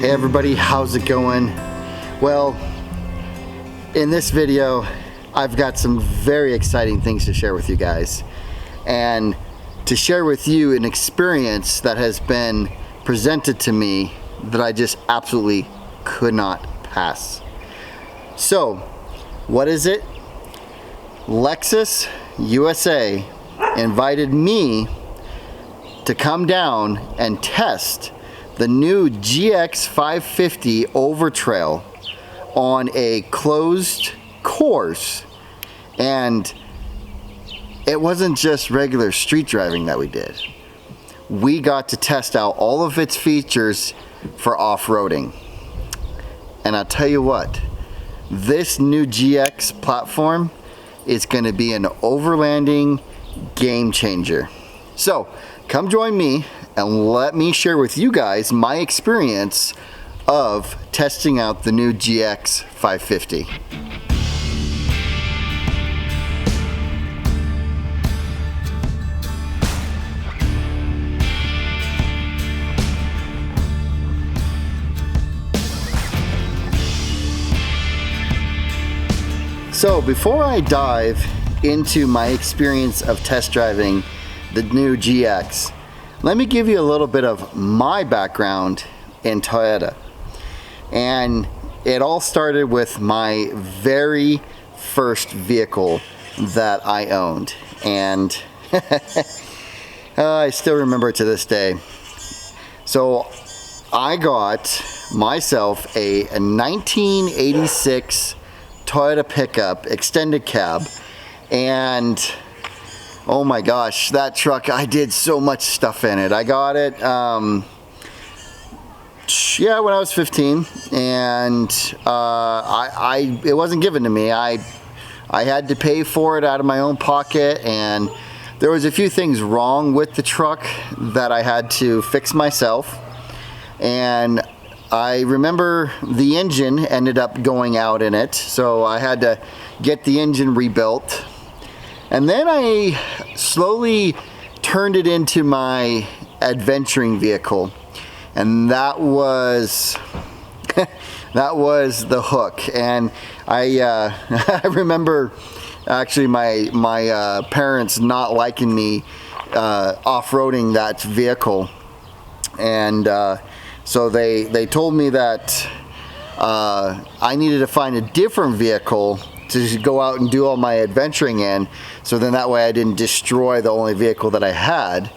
Hey everybody, how's it going? Well, in this video, I've got some very exciting things to share with you guys, and to share with you an experience that has been presented to me that I just absolutely could not pass. So, what is it? Lexus USA invited me to come down and test the new GX550 Overtrail on a closed course. And it wasn't just regular street driving that we did. We got to test out all of its features for off-roading. And I'll tell you what, this new GX platform is going to be an overlanding game changer. So come join me and let me share with you guys my experience of testing out the new GX550. So before I dive into my experience of test driving the new GX, let me give you a little bit of my background in Toyota. And it all started with my very first vehicle that I owned. And I still remember it to this day. So I got myself a 1986 Toyota pickup extended cab, and oh my gosh, that truck, I did so much stuff in it. I got it when I was 15, and it wasn't given to me. I had to pay for it out of my own pocket, and there was a few things wrong with the truck that I had to fix myself. And I remember the engine ended up going out in it, so I had to get the engine rebuilt. And then I slowly turned it into my adventuring vehicle, and that was that was the hook. And I I remember actually my parents not liking me off-roading that vehicle, and so they told me that I needed to find a different vehicle to go out and do all my adventuring in, so then that way I didn't destroy the only vehicle that I had.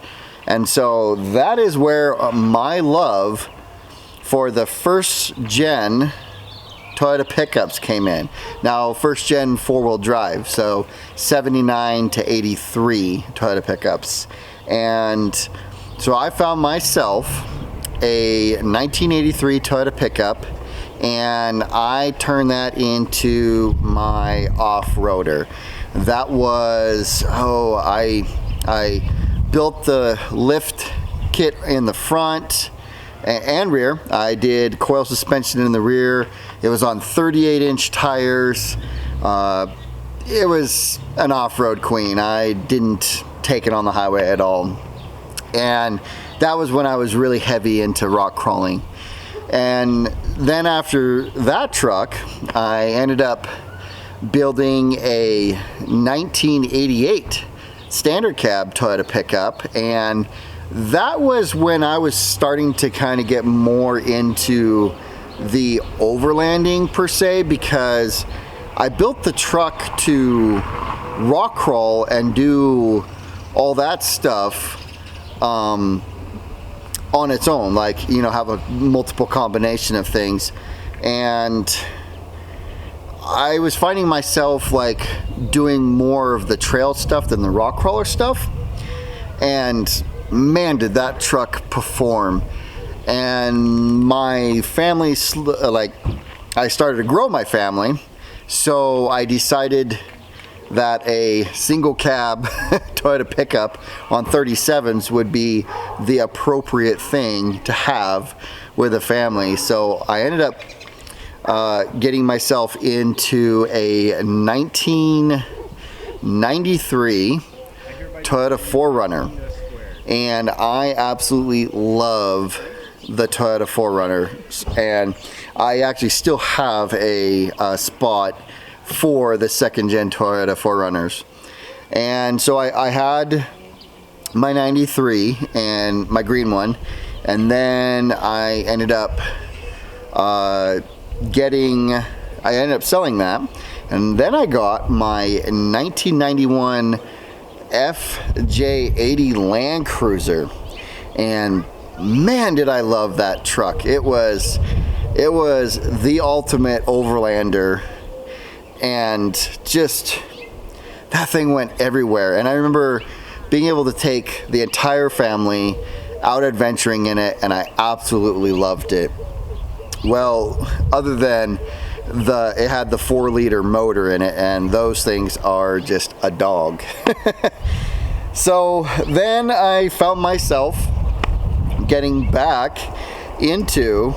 And so that is where my love for the first gen Toyota pickups came in. Now, first gen four-wheel drive, so 79 to 83 Toyota pickups. And so I found myself a 1983 Toyota pickup, and I turned that into my off-roader. That was, I built the lift kit in the front and rear. I did coil suspension in the rear. It was on 38-inch tires. It was an off-road queen. I didn't take it on the highway at all. And that was when I was really heavy into rock crawling. And then after that truck, I ended up building a 1988 standard cab Toyota pickup, and that was when I was starting to kind of get more into the overlanding per se, because I built the truck to rock crawl and do all that stuff on its own, like, you know, have a multiple combination of things. And I was finding myself like doing more of the trail stuff than the rock crawler stuff, and man, did that truck perform. And my family, like, I started to grow my family, so I decided that a single cab Toyota pickup on 37s would be the appropriate thing to have with a family. So I ended up getting myself into a 1993 Toyota 4Runner, and I absolutely love the Toyota 4Runner, and I actually still have a spot for the second gen Toyota 4Runners. And so I had my 93 and my green one, and then I ended up selling that, and then I got my 1991 FJ80 Land Cruiser, and man, did I love that truck. It was the ultimate overlander, and just that thing went everywhere. And I remember being able to take the entire family out adventuring in it, and I absolutely loved it. Well, other than it had the 4-liter motor in it, and those things are just a dog. So then I found myself getting back into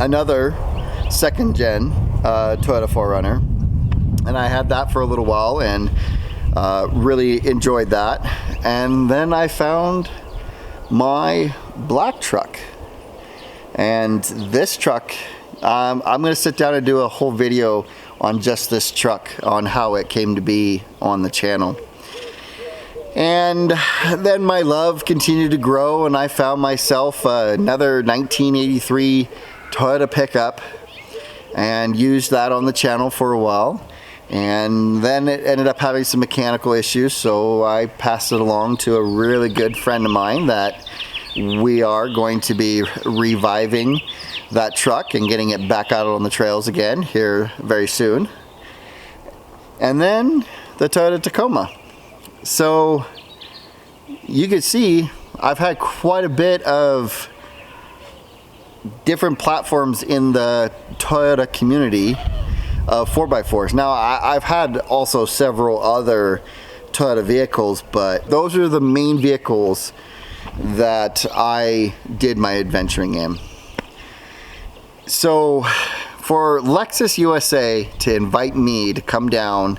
another second gen Toyota 4Runner, and I had that for a little while and really enjoyed that. And then I found my black truck, and this truck, I'm going to sit down and do a whole video on just this truck, on how it came to be on the channel. And then my love continued to grow, and I found myself another 1983 Toyota pickup and used that on the channel for a while. And then it ended up having some mechanical issues, so I passed it along to a really good friend of mine that we are going to be reviving that truck and getting it back out on the trails again here very soon. And then the Toyota Tacoma. So you can see I've had quite a bit of different platforms in the Toyota community of 4x4s. Now I've had also several other Toyota vehicles, but those are the main vehicles that I did my adventuring in. So for Lexus USA to invite me to come down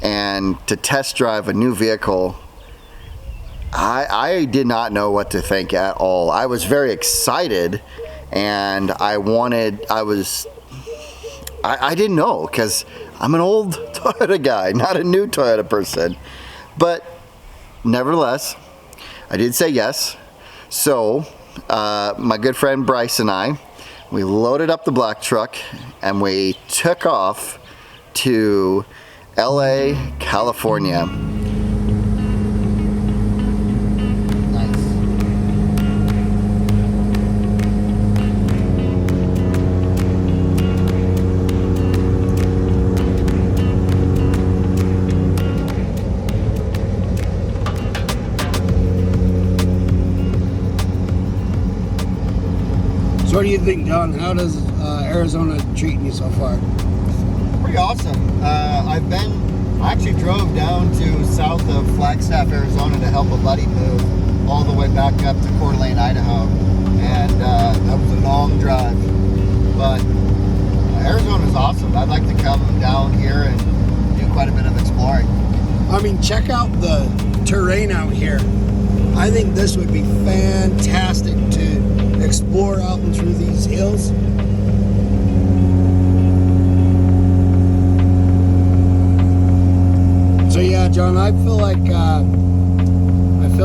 and to test drive a new vehicle, I did not know what to think at all. I was very excited, and I didn't know, because I'm an old Toyota guy, not a new Toyota person. But nevertheless, I did say yes. So my good friend Bryce and I, we loaded up the black truck and we took off to LA, California. What do you think, John? How does Arizona treating you so far? Pretty awesome. I actually drove down to south of Flagstaff, Arizona to help a buddy move all the way back up to Coeur d'Alene, Idaho. And that was a long drive. But Arizona's awesome. I'd like to come down here and do quite a bit of exploring. I mean, check out the terrain out here. I think this would be fantastic to explore out and through these hills. So yeah, John, I feel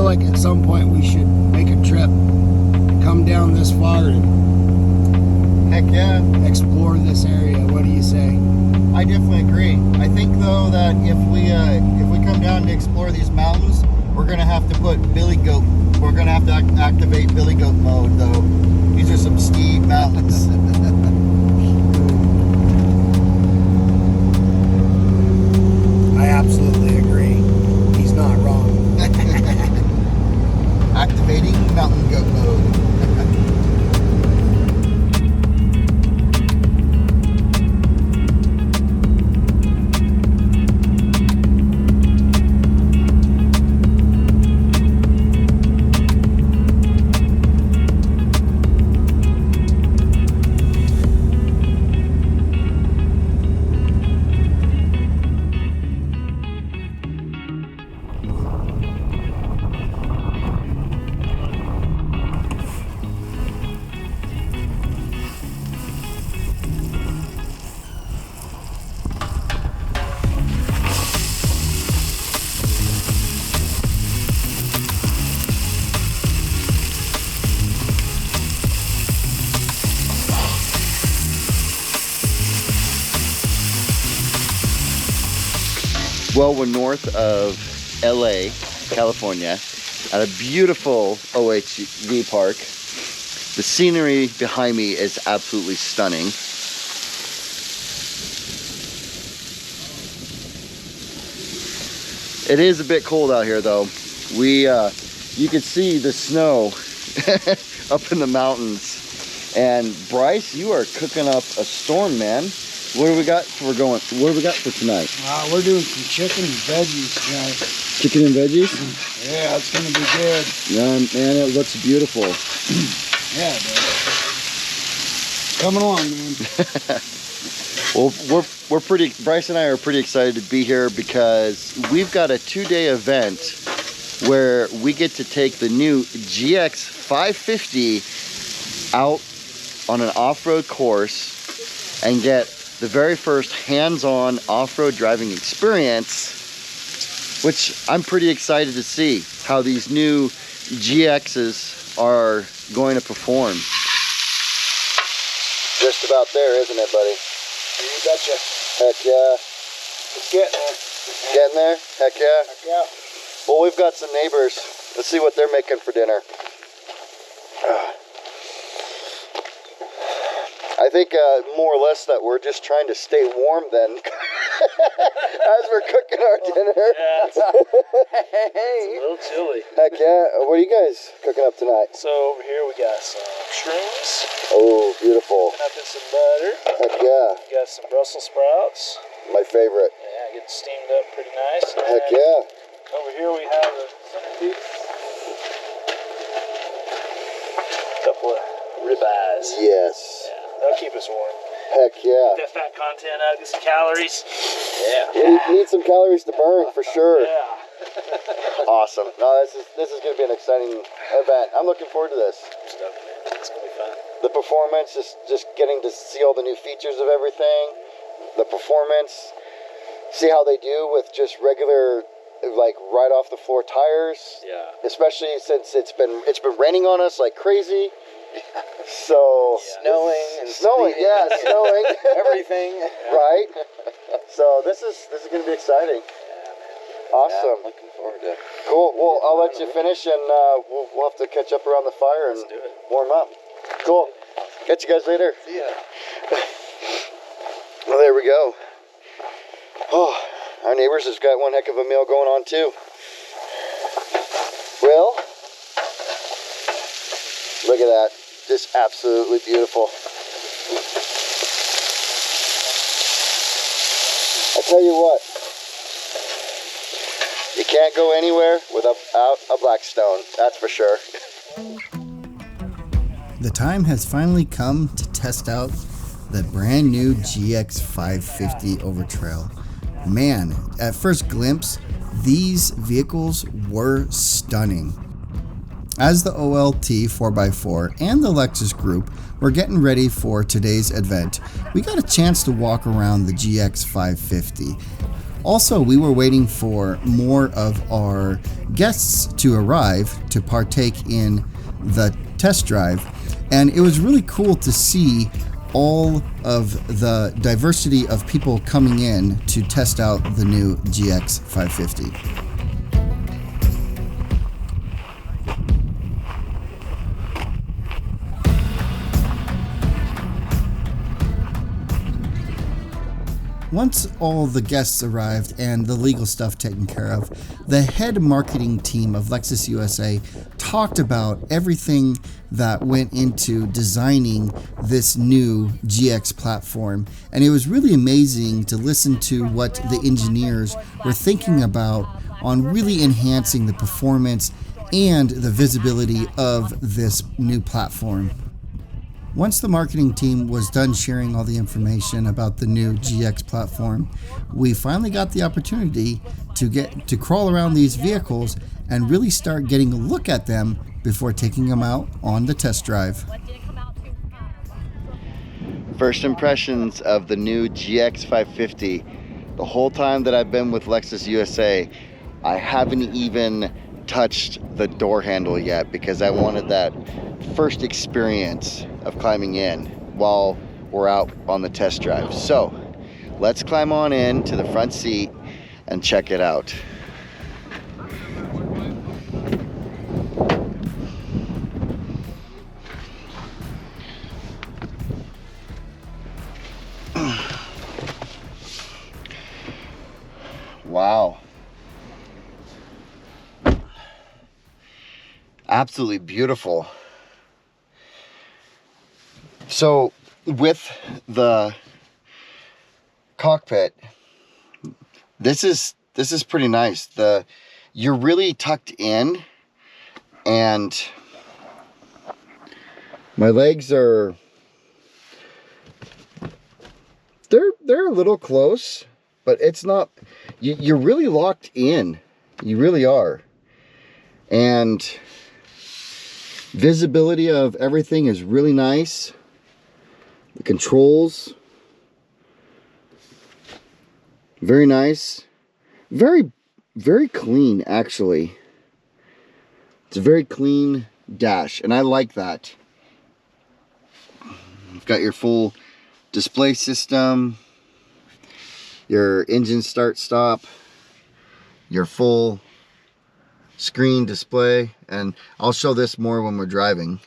like at some point we should make a trip, come down this far and heck yeah, explore this area. What do you say? I definitely agree. I think though that if we come down to explore these mountains, we're gonna have to put Billy Goat. We're gonna have to activate Billy Goat mode, though. These are some steep mountains. I absolutely agree. He's not wrong. Activating Mountain Goat mode. Well, we're north of LA, California, at a beautiful OHV park. The scenery behind me is absolutely stunning. It is a bit cold out here though. You can see the snow up in the mountains. And Bryce, you are cooking up a storm, man. What do we got for What do we got for tonight? We're doing some chicken and veggies tonight. Chicken and veggies? Yeah, it's gonna be good. Yeah, man, it looks beautiful. Yeah, it does. Coming along, man. Well, Bryce and I are pretty excited to be here because we've got a 2-day event where we get to take the new GX550 out on an off-road course and get the very first hands-on off-road driving experience, which I'm pretty excited to see how these new GXs are going to perform. Just about there, isn't it, buddy? You betcha. Heck yeah. It's getting there. Getting there? Heck yeah. Heck yeah. Well, we've got some neighbors. Let's see what they're making for dinner. I think more or less that we're just trying to stay warm then as we're cooking our dinner. Yeah, it's a little chilly. Heck yeah. What are you guys cooking up tonight? So over here we got some shrooms, Oh, beautiful. up in some butter. Heck yeah. We got some Brussels sprouts. My favorite. Yeah, getting steamed up pretty nice. Heck And yeah. over here we have a centerpiece. Couple of ribeyes. Yes. Yeah, that'll keep us warm. Heck yeah. Get that fat content out, get some calories. Yeah. We need some calories to burn for sure. Yeah. Awesome. No, this is going to be an exciting event. I'm looking forward to this. Stuff, man. It's gonna be fun. The performance, just getting to see all the new features of everything. The performance, see how they do with just regular, like right off the floor tires. Yeah. Especially since it's been raining on us like crazy. So Snowing and snowing, yeah, snowing, everything. right? So this is going to be exciting. Awesome. Yeah, looking forward to it. Cool. Well, I'll let you finish, and we'll have to catch up around the fire and do it. warm up. Cool. Catch you guys later. See ya. Well, there we go. Oh, our neighbors has got one heck of a meal going on too. Well, look at that. Just absolutely beautiful. I tell you what, you can't go anywhere without a Blackstone, that's for sure. The time has finally come to test out the brand new GX550 Overtrail. Man, at first glimpse, these vehicles were stunning. As the OLT 4x4 and the Lexus group were getting ready for today's event, we got a chance to walk around the GX550. Also, we were waiting for more of our guests to arrive to partake in the test drive, and it was really cool to see all of the diversity of people coming in to test out the new GX550. Once all the guests arrived and the legal stuff taken care of, the head marketing team of Lexus USA talked about everything that went into designing this new GX platform. And it was really amazing to listen to what the engineers were thinking about on really enhancing the performance and the visibility of this new platform. Once the marketing team was done sharing all the information about the new GX platform, we finally got the opportunity to get to crawl around these vehicles and really start getting a look at them before taking them out on the test drive. First impressions of the new GX550. The whole time that I've been with Lexus USA, I haven't even touched the door handle yet because I wanted that first experience of climbing in while we're out on the test drive. So let's climb on in to the front seat and check it out. Wow. Absolutely beautiful. So with the cockpit, this is pretty nice. You're really tucked in, and my legs are they're a little close, but it's not, you're really locked in. You really are. And visibility of everything is really nice. The controls, very nice. Very, very clean, actually. It's a very clean dash, and I like that. You've got your full display system, your engine start stop, your full screen display, and I'll show this more when we're driving.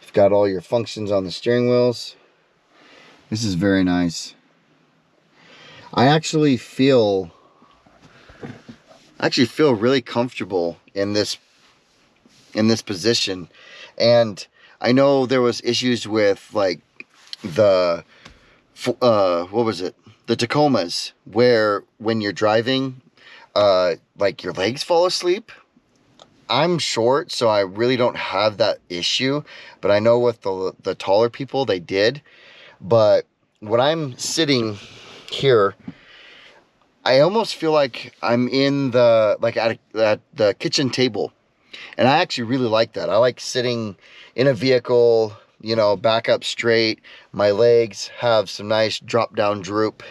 You've got all your functions on the steering wheels. This is very nice. I actually feel really comfortable in this position. And I know there was issues with like the what was it, the Tacomas, where when you're driving like your legs fall asleep. I'm short, so I really don't have that issue, but I know with the taller people they did. But when I'm sitting here, I almost feel like I'm in the at the kitchen table, and I actually really like that. I like sitting in a vehicle, you know, back up straight. My legs have some nice drop down droop,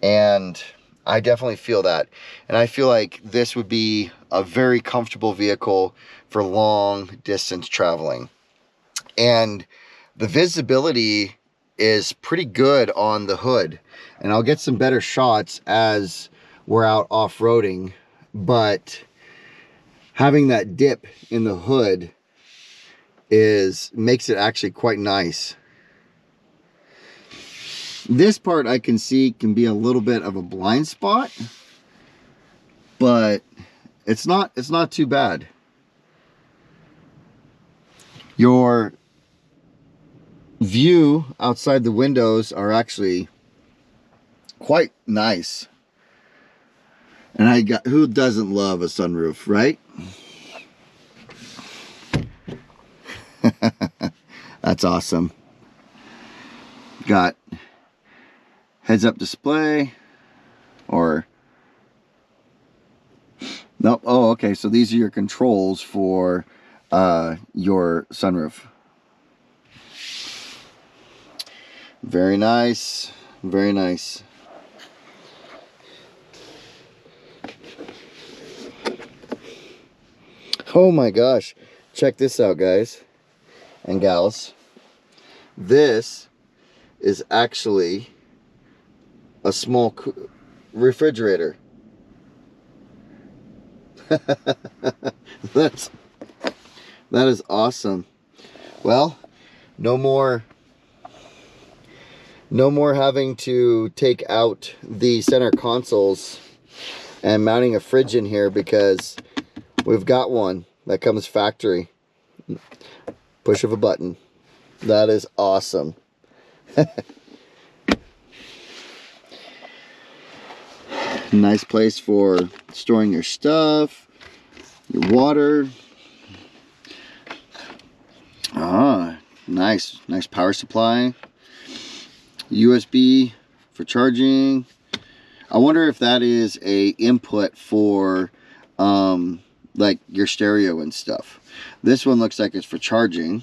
and I definitely feel that. And I feel like this would be a very comfortable vehicle for long distance traveling. And the visibility is pretty good on the hood, and I'll get some better shots as we're out off-roading, but having that dip in the hood makes it actually quite nice. This part I can see can be a little bit of a blind spot, but it's not too bad. Your view outside the windows are actually quite nice. And who doesn't love a sunroof, right? That's awesome. Got heads-up display, or nope. Oh, okay. So these are your controls for your sunroof. Very nice. Very nice. Oh my gosh. Check this out, guys and gals. This is actually a small refrigerator. That is awesome. Well, no more having to take out the center consoles and mounting a fridge in here, because we've got one that comes factory. Push of a button. That is awesome. Nice place for storing your stuff, your water. Ah, nice power supply. USB for charging. I wonder if that is a input for like your stereo and stuff. This one looks like it's for charging.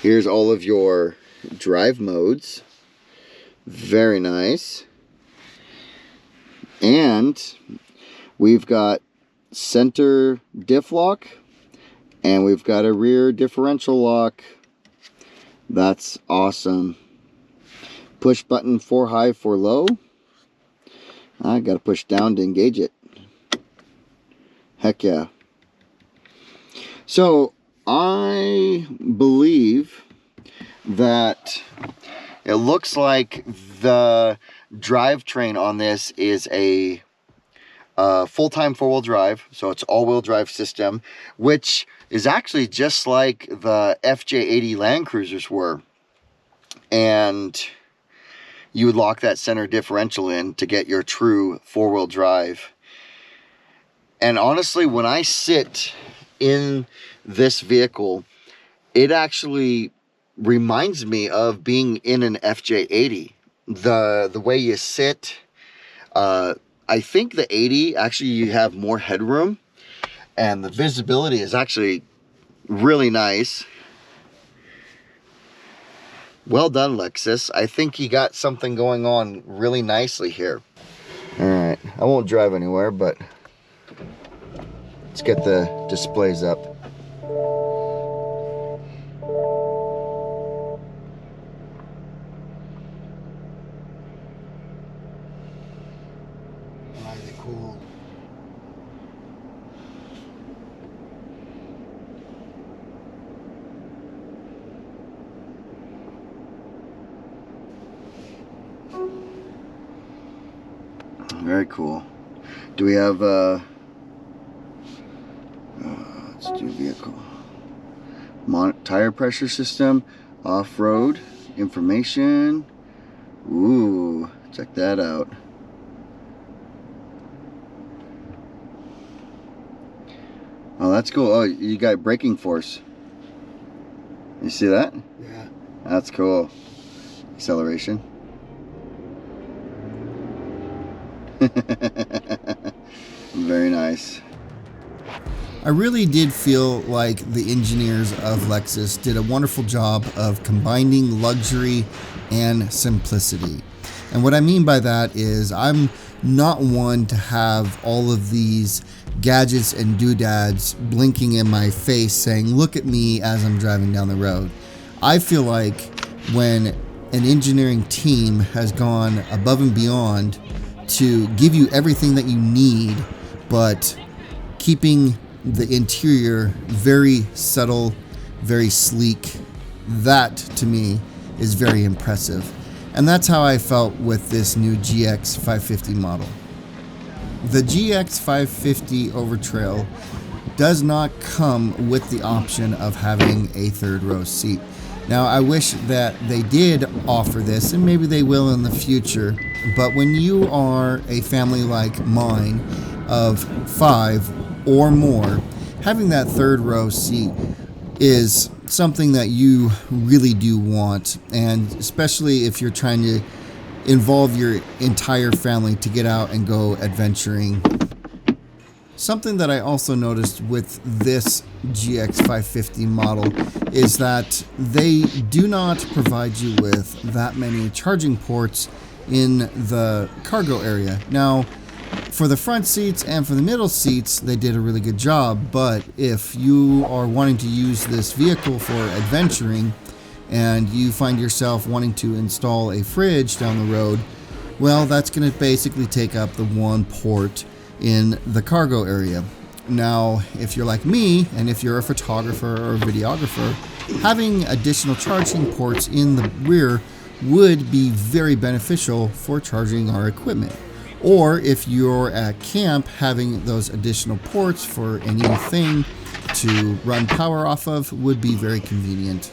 Here's all of your drive modes. Very nice. And we've got center diff lock, and we've got a rear differential lock. That's awesome. Push button for high, for low. I gotta push down to engage it. Heck yeah. So I believe that it looks like the drivetrain on this is a full-time four-wheel drive, so it's all-wheel drive system, which is actually just like the FJ80 Land Cruisers were. And you would lock that center differential in to get your true four-wheel drive. And honestly, when I sit in this vehicle, it actually reminds me of being in an FJ80. The way you sit, I think the 80, actually you have more headroom, and the visibility is actually really nice. Well done, Lexus. I think you got something going on really nicely here. All right, I won't drive anywhere, but let's get the displays up. Cool. Very cool. Do we have let's do vehicle. Tire pressure system, off-road, information. Ooh, check that out. Oh, that's cool. Oh, you got braking force. You see that? Yeah. That's cool. Acceleration. Very nice. I really did feel like the engineers of Lexus did a wonderful job of combining luxury and simplicity. And what I mean by that is I'm not one to have all of these gadgets and doodads blinking in my face saying, look at me as I'm driving down the road. I feel like when an engineering team has gone above and beyond to give you everything that you need, but keeping the interior very subtle, very sleek, that to me is very impressive. And that's how I felt with this new GX550 model. The GX550 Overtrail does not come with the option of having a third row seat. Now, I wish that they did offer this, and maybe they will in the future, but when you are a family like mine of 5 or more, having that third row seat is something that you really do want, and especially if you're trying to involve your entire family to get out and go adventuring. Something that I also noticed with this GX550 model is that they do not provide you with that many charging ports in the cargo area. Now, for the front seats and for the middle seats, they did a really good job, but if you are wanting to use this vehicle for adventuring and you find yourself wanting to install a fridge down the road, well, that's going to basically take up the one port in the cargo area. Now, if you're like me, and if you're a photographer or a videographer, having additional charging ports in the rear would be very beneficial for charging our equipment. Or if you're at camp, having those additional ports for anything to run power off of would be very convenient.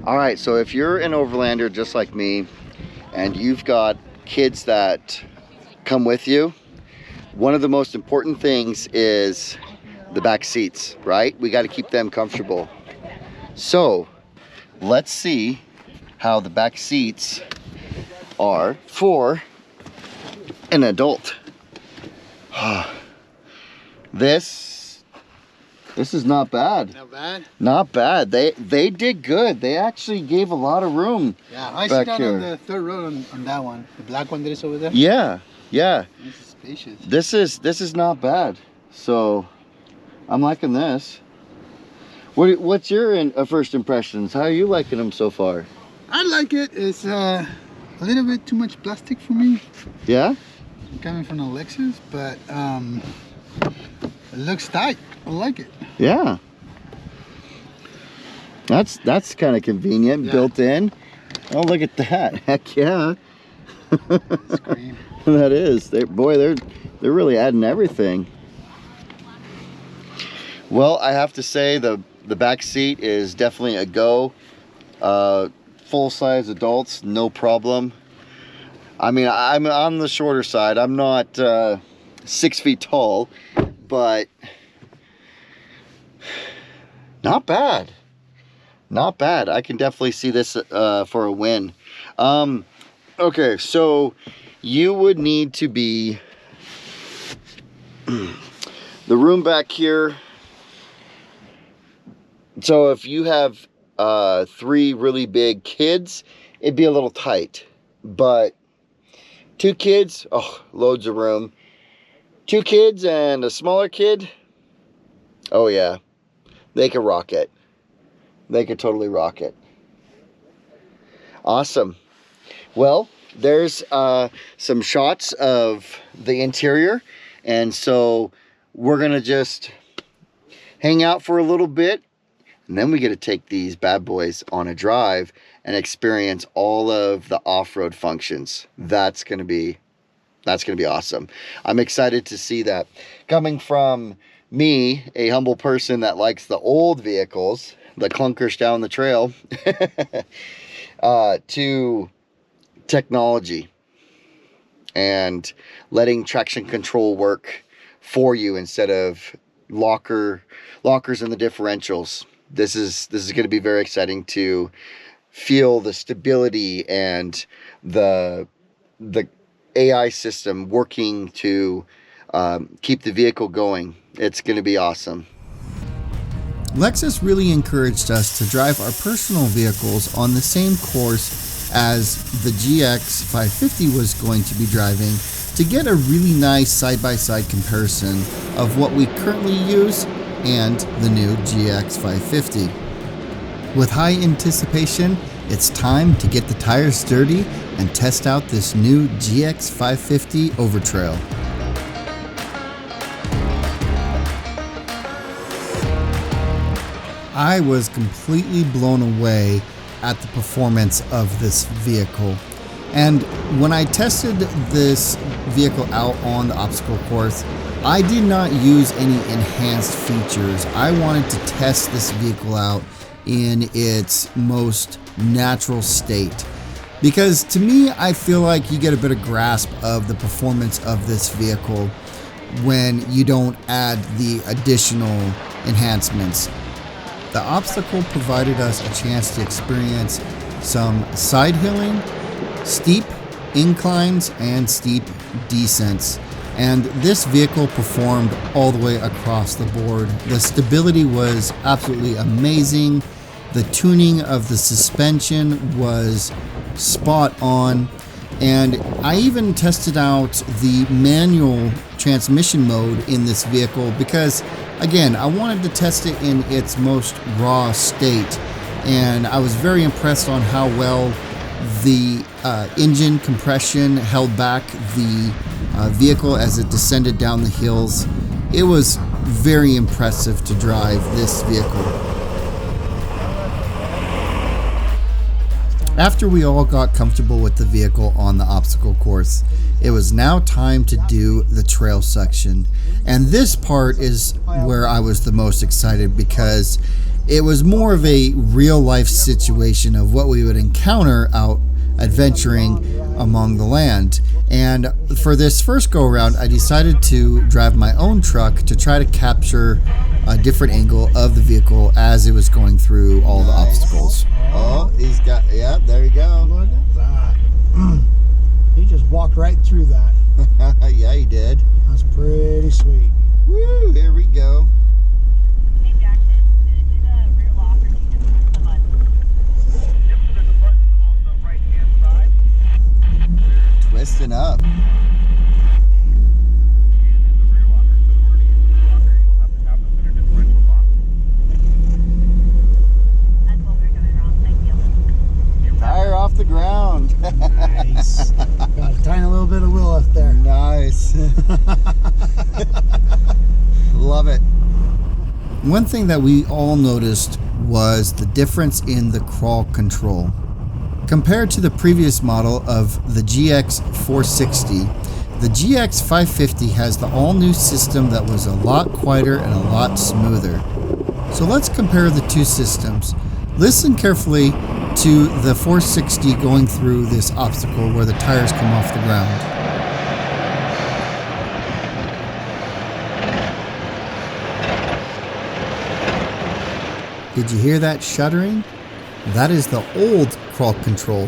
All right, so if you're an overlander just like me, and you've got kids that come with you, one of the most important things is the back seats, right? We got to keep them comfortable. So let's see how the back seats are for an adult. This is not bad. Not bad? Not bad. They did good. They actually gave a lot of room. Yeah, I back sit down here on the third row on that one. The black one that is over there. Yeah, yeah. This is spacious. This is not bad. So I'm liking this. What's your first impressions? How are you liking them so far? I like it. It's a little bit too much plastic for me, Yeah? coming from a Lexus, but it looks tight. I like it. Yeah. That's kind of convenient, Yeah. built in. Oh, look at that. Heck yeah. Screen. That is. They're really adding everything. Well, I have to say the back seat is definitely a go. Full-size adults, no problem. I mean, I'm on the shorter side. I'm not 6 feet tall, but not bad. Not bad. I can definitely see this for a win. Okay, so you would need to be the room back here. So if you have 3 really big kids, it'd be a little tight. But 2 kids, oh, loads of room. 2 kids and a smaller kid, oh yeah, they could rock it. They could totally rock it. Awesome. Well, there's some shots of the interior, and so we're gonna just hang out for a little bit, and then we get to take these bad boys on a drive and experience all of the off-road functions. That's gonna be awesome. I'm excited to see that. Coming from me, a humble person that likes the old vehicles, the clunkers down the trail, to technology and letting traction control work for you instead of lockers in the differentials. This is going to be very exciting to feel the stability and the AI system working to keep the vehicle going. It's going to be awesome. Lexus really encouraged us to drive our personal vehicles on the same course as the GX550 was going to be driving to get a really nice side-by-side comparison of what we currently use and the new GX550. With high anticipation, it's time to get the tires dirty and test out this new GX550 Overtrail. I was completely blown away at the performance of this vehicle. And when I tested this vehicle out on the obstacle course, I did not use any enhanced features. I wanted to test this vehicle out in its most natural state. Because to me, I feel like you get a better grasp of the performance of this vehicle when you don't add the additional enhancements. The obstacle provided us a chance to experience some side hilling, steep inclines, and steep descents. And this vehicle performed all the way across the board. The stability was absolutely amazing. The tuning of the suspension was spot on. And I even tested out the manual transmission mode in this vehicle because, again, I wanted to test it in its most raw state. And I was very impressed on how well the engine compression held back the vehicle as it descended down the hills. It was very impressive to drive this vehicle. After we all got comfortable with the vehicle on the obstacle course, it was now time to do the trail section. And this part is where I was the most excited because it was more of a real life situation of what we would encounter out adventuring among the land. And for this first go around, I decided to drive my own truck to try to capture a different angle of the vehicle as it was going through all the obstacles. Oh, he's got, yeah, there you go. Look at that. He just walked right through that. Yeah, he did. That's pretty sweet. Woo, here we go. Hey Jackson, to do the rear locker, you just press the button. Yep, so there's a button on the right-hand side. Twisting up. And then the rear locker. So in order to use the rear locker, you'll have to have the center differential lock. That's what we're going wrong. Thank you. Tire Tiny little bit of wheel up there. Nice. Love it. One thing that we all noticed was the difference in the crawl control. Compared to the previous model of the GX460, the GX550 has the all-new system that was a lot quieter and a lot smoother. So let's compare the two systems. Listen carefully to the 460 going through this obstacle where the tires come off the ground. Did you hear that shuddering? That is the old crawl control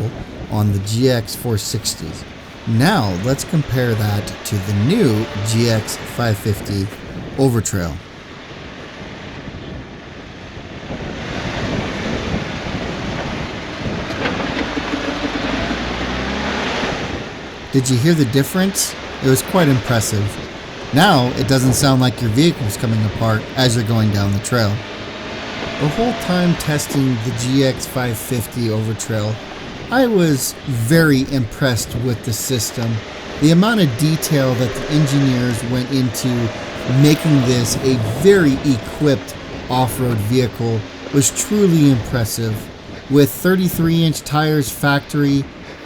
on the GX460s. Now let's compare that to the new GX550 Overtrail. Did you hear the difference? It was quite impressive. Now it doesn't sound like your vehicle's coming apart as you're going down the trail. The whole time testing the GX550 Overtrail, I was very impressed with the system. The amount of detail that the engineers went into making this a very equipped off-road vehicle was truly impressive. With 33-inch tires factory,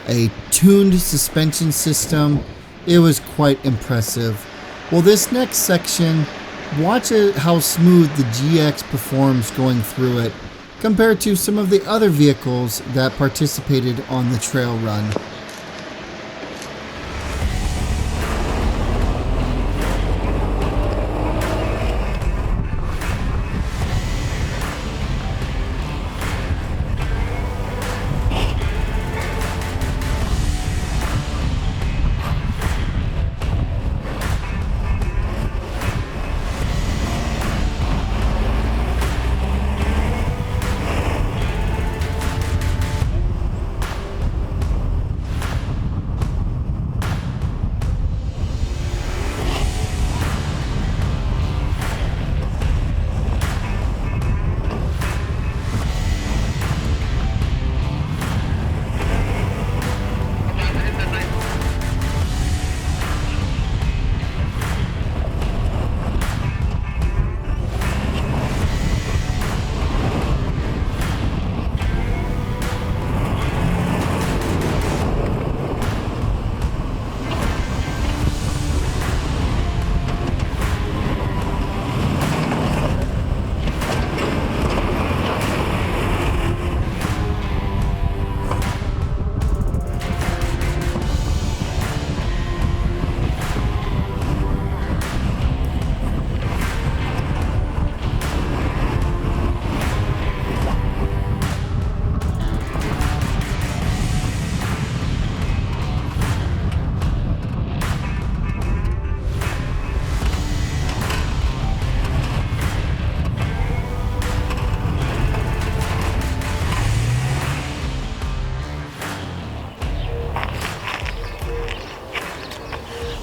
a tuned suspension system, it was quite impressive. Well, this next section, watch how smooth the GX performs going through it compared to some of the other vehicles that participated on the trail run.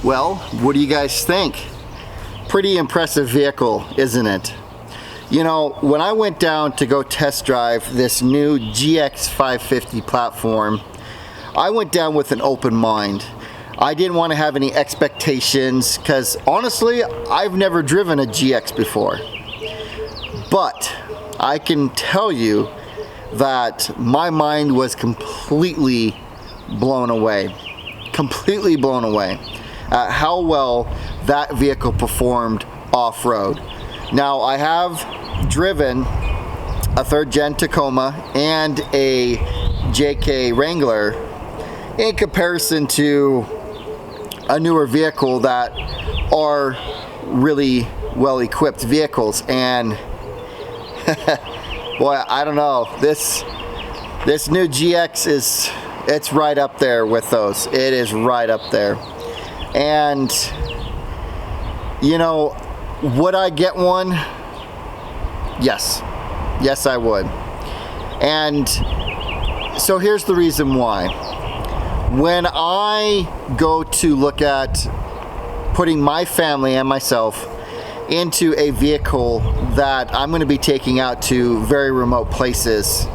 Well, what do you guys think? Pretty impressive vehicle, isn't it? You know, when I went down to go test drive this new GX550 platform, I went down with an open mind. I didn't want to have any expectations because honestly, I've never driven a GX before. But I can tell you that my mind was completely blown away. Completely blown away at how well that vehicle performed off-road. Now, I have driven a 3rd gen Tacoma and a JK Wrangler in comparison to a newer vehicle that are really well-equipped vehicles, and boy, I don't know, this new GX it's right up there with those. It is right up there. And you know, would I get one? Yes. Yes, I would. And so here's the reason why. When I go to look at putting my family and myself into a vehicle that I'm going to be taking out to very remote places,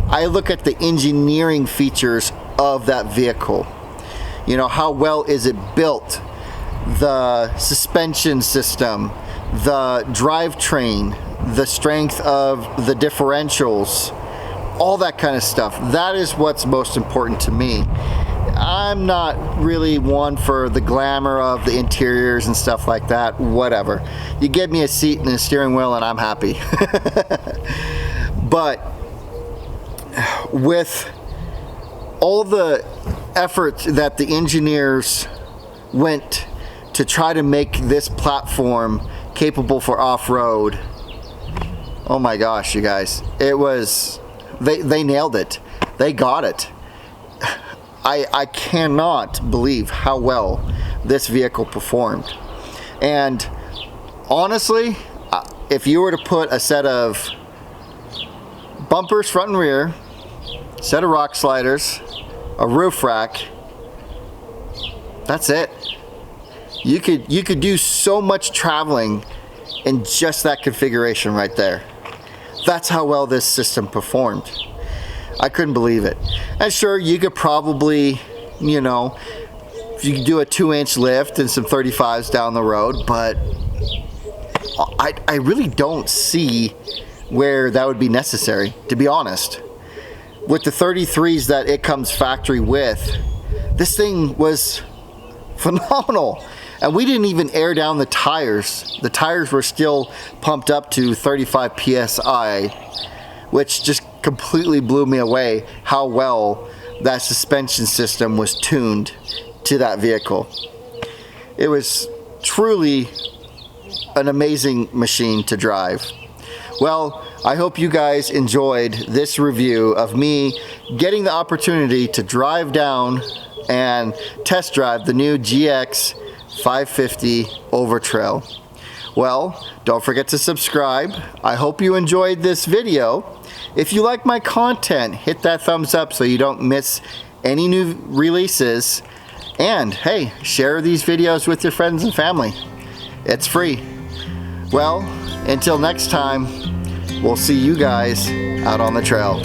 I look at the engineering features of that vehicle. You know, how well is it built? The suspension system, the drivetrain, the strength of the differentials, all that kind of stuff. That is what's most important to me. I'm not really one for the glamour of the interiors and stuff like that. Whatever. You give me a seat and a steering wheel and I'm happy. But with all the effort that the engineers went to try to make this platform capable for off-road, oh my gosh, you guys, it was, they nailed it. They got it. I cannot believe how well this vehicle performed. And honestly, if you were to put a set of bumpers front and rear, set of rock sliders, a roof rack, that's it. You could do so much traveling in just that configuration right there. That's how well this system performed. I couldn't believe it. And sure, you could probably, you know, you could do a 2-inch lift and some 35s down the road, but I really don't see where that would be necessary, to be honest. With the 33s that it comes factory with, this thing was phenomenal. And we didn't even air down the tires. The tires were still pumped up to 35 PSI, which just completely blew me away how well that suspension system was tuned to that vehicle. It was truly an amazing machine to drive. Well, I hope you guys enjoyed this review of me getting the opportunity to drive down and test drive the new GX550 Overtrail. Well, don't forget to subscribe. I hope you enjoyed this video. If you like my content, hit that thumbs up so you don't miss any new releases. And hey, share these videos with your friends and family. It's free. Well, until next time, we'll see you guys out on the trail.